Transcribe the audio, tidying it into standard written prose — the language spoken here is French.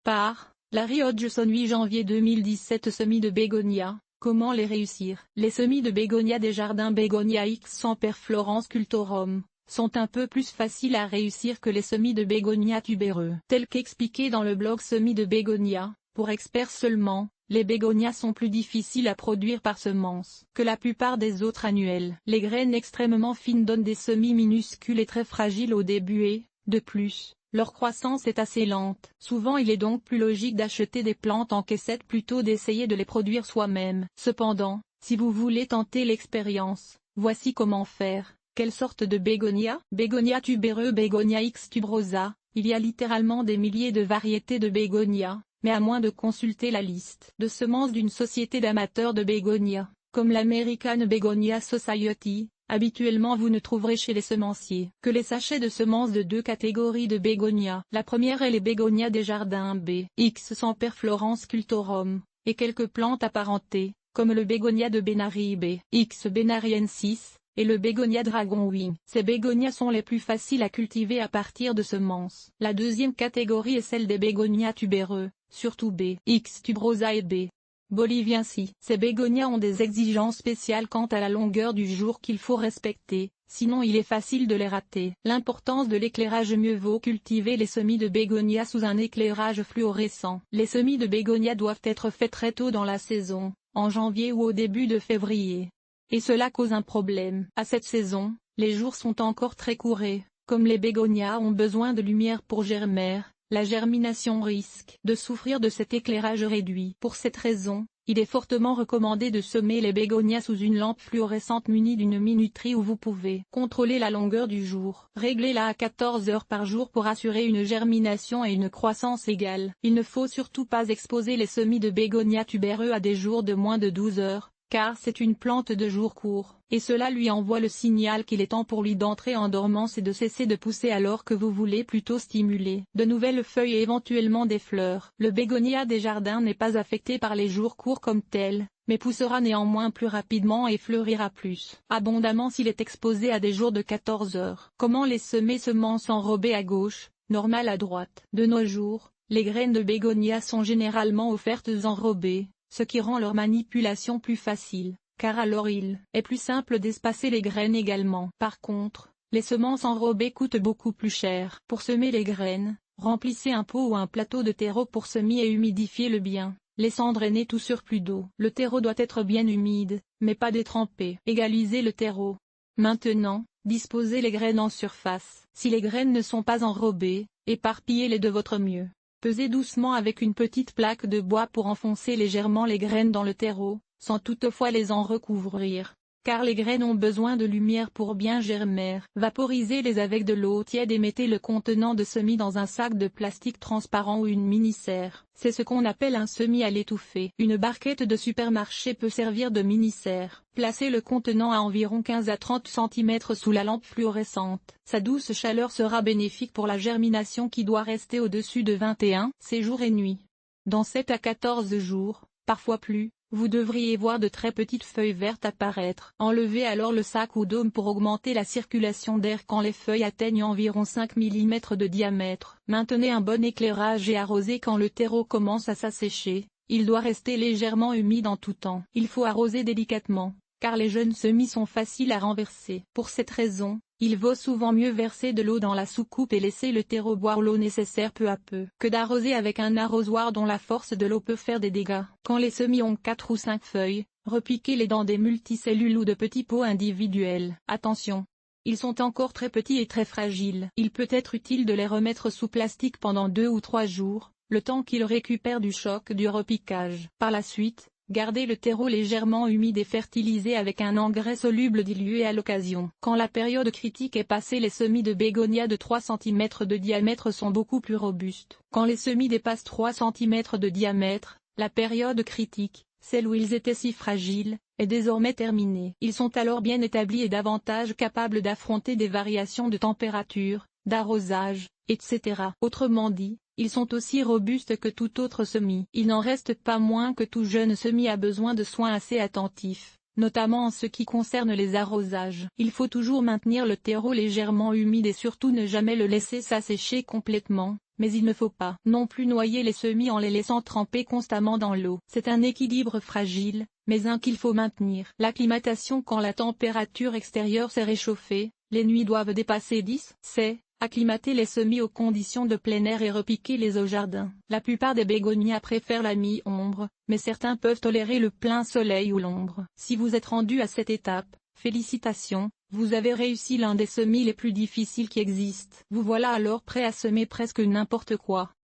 Par Larry Hodgson 8 janvier 2017. Semis de bégonia, comment les réussir? Les semis de bégonia des jardins Bégonia X Semper Florence Cultorum sont un peu plus faciles à réussir que les semis de bégonia tubéreux. Tel qu'expliqué dans le blog Semis de bégonia, pour experts seulement, les bégonias sont plus difficiles à produire par semence que la plupart des autres annuels. Les graines extrêmement fines donnent des semis minuscules et très fragiles au début et, de plus, leur croissance est assez lente. Souvent il est donc plus logique d'acheter des plantes en caissette plutôt d'essayer de les produire soi-même. Cependant, si vous voulez tenter l'expérience, voici comment faire. Quelle sorte de bégonia? Bégonia tubéreux, Bégonia X tuberosa. Il y a littéralement des milliers de variétés de bégonia, mais à moins de consulter la liste de semences d'une société d'amateurs de bégonia, comme l'American Begonia Society, habituellement vous ne trouverez chez les semenciers que les sachets de semences de deux catégories de bégonia. La première est les bégonias des jardins B. X Semper Florence Cultorum, et quelques plantes apparentées, comme le bégonia de Benary B. X Benariensis, et le bégonia Dragon Wing. Ces bégonias sont les plus faciles à cultiver à partir de semences. La deuxième catégorie est celle des bégonias tubéreux, surtout B. X tuberosa et B. boliviensis. Ces bégonias ont des exigences spéciales quant à la longueur du jour qu'il faut respecter, sinon il est facile de les rater. L'importance de l'éclairage. Mieux vaut cultiver les semis de bégonia sous un éclairage fluorescent. Les semis de bégonia doivent être faits très tôt dans la saison, en janvier ou au début de février. Et cela cause un problème. À cette saison, les jours sont encore très courts. Comme les bégonias ont besoin de lumière pour germer, la germination risque de souffrir de cet éclairage réduit. Pour cette raison, il est fortement recommandé de semer les bégonias sous une lampe fluorescente munie d'une minuterie où vous pouvez contrôler la longueur du jour. Réglez-la à 14 heures par jour pour assurer une germination et une croissance égales. Il ne faut surtout pas exposer les semis de bégonia tubéreux à des jours de moins de 12 heures. Car c'est une plante de jour court, et cela lui envoie le signal qu'il est temps pour lui d'entrer en dormance et de cesser de pousser alors que vous voulez plutôt stimuler de nouvelles feuilles et éventuellement des fleurs. Le bégonia des jardins n'est pas affecté par les jours courts comme tel, mais poussera néanmoins plus rapidement et fleurira plus abondamment s'il est exposé à des jours de 14 heures. Comment les semer? Semences enrobées à gauche, normales à droite. De nos jours, les graines de bégonia sont généralement offertes enrobées, ce qui rend leur manipulation plus facile, car alors il est plus simple d'espacer les graines également. Par contre, les semences enrobées coûtent beaucoup plus cher. Pour semer les graines, remplissez un pot ou un plateau de terreau pour semer et humidifiez-le bien, laissant drainer tout surplus d'eau. Le terreau doit être bien humide, mais pas détrempé. Égalisez le terreau. Maintenant, disposez les graines en surface. Si les graines ne sont pas enrobées, éparpillez-les de votre mieux. Pesez doucement avec une petite plaque de bois pour enfoncer légèrement les graines dans le terreau, sans toutefois les en recouvrir, car les graines ont besoin de lumière pour bien germer. Vaporisez-les avec de l'eau tiède et mettez le contenant de semis dans un sac de plastique transparent ou une mini-serre. C'est ce qu'on appelle un semis à l'étouffée. Une barquette de supermarché peut servir de mini-serre. Placez le contenant à environ 15 à 30 cm sous la lampe fluorescente. Sa douce chaleur sera bénéfique pour la germination qui doit rester au-dessus de 21 jours et nuits. Dans 7 à 14 jours, parfois plus, vous devriez voir de très petites feuilles vertes apparaître. Enlevez alors le sac ou dôme pour augmenter la circulation d'air quand les feuilles atteignent environ 5 mm de diamètre. Maintenez un bon éclairage et arrosez quand le terreau commence à s'assécher. Il doit rester légèrement humide en tout temps. Il faut arroser délicatement, car les jeunes semis sont faciles à renverser. Pour cette raison, il vaut souvent mieux verser de l'eau dans la soucoupe et laisser le terreau boire l'eau nécessaire peu à peu, que d'arroser avec un arrosoir dont la force de l'eau peut faire des dégâts. Quand les semis ont 4 ou 5 feuilles, repiquez-les dans des multicellules ou de petits pots individuels. Attention! Ils sont encore très petits et très fragiles. Il peut être utile de les remettre sous plastique pendant 2 ou 3 jours, le temps qu'ils récupèrent du choc du repiquage. Par la suite, gardez le terreau légèrement humide et fertilisé avec un engrais soluble dilué à l'occasion. Quand la période critique est passée, les semis de bégonia de 3 cm de diamètre sont beaucoup plus robustes. Quand les semis dépassent 3 cm de diamètre, la période critique, celle où ils étaient si fragiles, est désormais terminée. Ils sont alors bien établis et davantage capables d'affronter des variations de température, d'arrosage, etc. Autrement dit, ils sont aussi robustes que tout autre semis. Il n'en reste pas moins que tout jeune semis a besoin de soins assez attentifs, notamment en ce qui concerne les arrosages. Il faut toujours maintenir le terreau légèrement humide et surtout ne jamais le laisser s'assécher complètement, mais il ne faut pas non plus noyer les semis en les laissant tremper constamment dans l'eau. C'est un équilibre fragile, mais un qu'il faut maintenir. L'acclimatation. Quand la température extérieure s'est réchauffée, les nuits doivent dépasser 10. C'est acclimater les semis aux conditions de plein air et repiquer les au jardin. La plupart des bégonias préfèrent la mi-ombre, mais certains peuvent tolérer le plein soleil ou l'ombre. Si vous êtes rendu à cette étape, félicitations, vous avez réussi l'un des semis les plus difficiles qui existent. Vous voilà alors prêt à semer presque n'importe quoi.